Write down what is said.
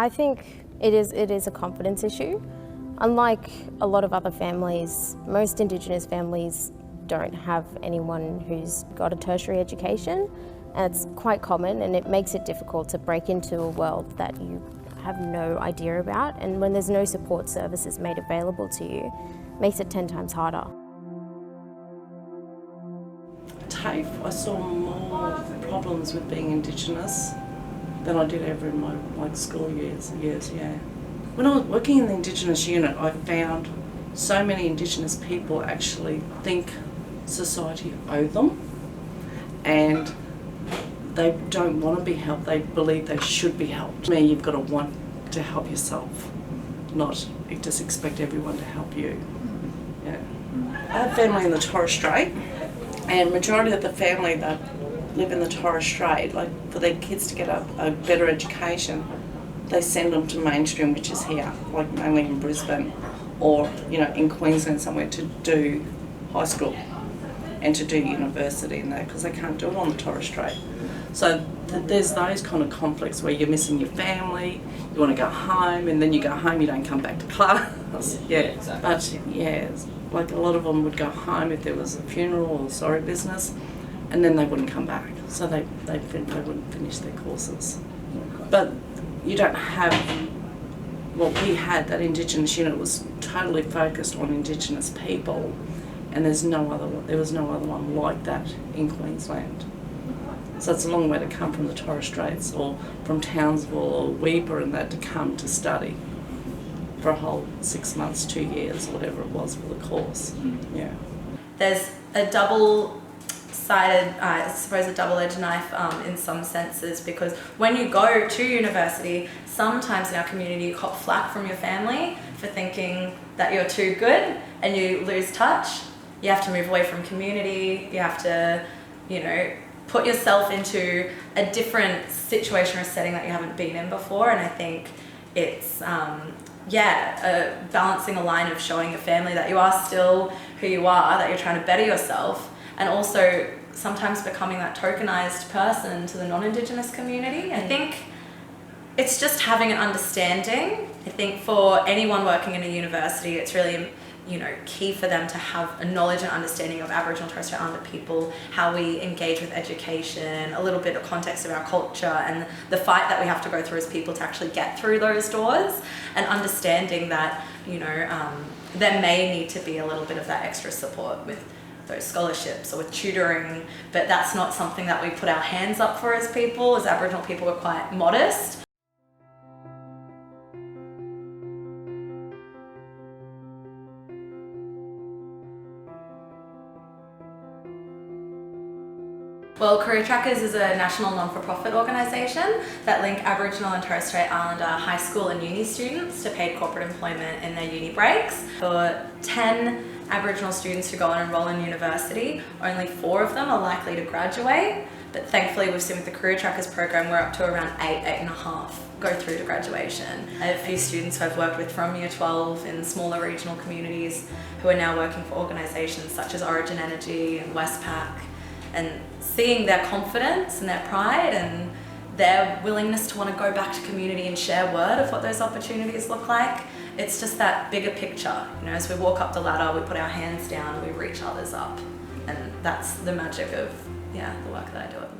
I think it is a confidence issue. Unlike a lot of other families, most Indigenous families don't have anyone who's got a tertiary education, and it's quite common, and it makes it difficult to break into a world that you have no idea about, and when there's no support services made available to you, it makes it 10 times harder. TAFE, I saw more problems with being Indigenous than I did ever in my school years, yeah. When I was working in the Indigenous unit, I found so many Indigenous people actually think society owe them, and they don't want to be helped, they believe they should be helped. You've got to want to help yourself, not just expect everyone to help you. Yeah. I have family in the Torres Strait, and majority of the family that live in the Torres Strait, like for their kids to get a better education, they send them to mainstream, which is here, like mainly in Brisbane, or in Queensland somewhere, to do high school and to do university and that, because they can't do it on the Torres Strait. So there's those kind of conflicts where you're missing your family, you want to go home, and then you go home, you don't come back to class. Yeah, exactly. But yeah, like a lot of them would go home if there was a funeral or sorry business, and then they wouldn't come back, so they wouldn't finish their courses. But you don't have what we had. That Indigenous unit was totally focused on Indigenous people, and there was no other one like that in Queensland. So it's a long way to come from the Torres Straits or from Townsville or Weber and that to come to study for a whole 6 months, 2 years, whatever it was for the course. Yeah. There's a double-sided, I suppose a double-edged knife in some senses, because when you go to university, sometimes in our community you cop flack from your family for thinking that you're too good and you lose touch. You have to move away from community, you have to, put yourself into a different situation or setting that you haven't been in before, and I think it's balancing a line of showing your family that you are still who you are, that you're trying to better yourself, and also sometimes becoming that tokenized person to the non-Indigenous community. I think it's just having an understanding. I think for anyone working in a university, it's really key for them to have a knowledge and understanding of Aboriginal and Torres Strait Islander people, how we engage with education, a little bit of context of our culture, and the fight that we have to go through as people to actually get through those doors, and understanding that there may need to be a little bit of that extra support with those scholarships or with tutoring, but that's not something that we put our hands up for as people. As Aboriginal people, we're quite modest. Well, Career Trackers is a national non-for-profit organisation that link Aboriginal and Torres Strait Islander high school and uni students to paid corporate employment in their uni breaks. For 10 Aboriginal students who go and enrol in university, only 4 of them are likely to graduate, but thankfully we've seen with the Career Trackers program we're up to around 8.5 go through to graduation. I have a few students who I've worked with from Year 12 in smaller regional communities who are now working for organisations such as Origin Energy and Westpac, and seeing their confidence and their pride and their willingness to want to go back to community and share word of what those opportunities look like. It's just that bigger picture. As we walk up the ladder, we put our hands down, we reach others up. And that's the magic of the work that I do at the moment.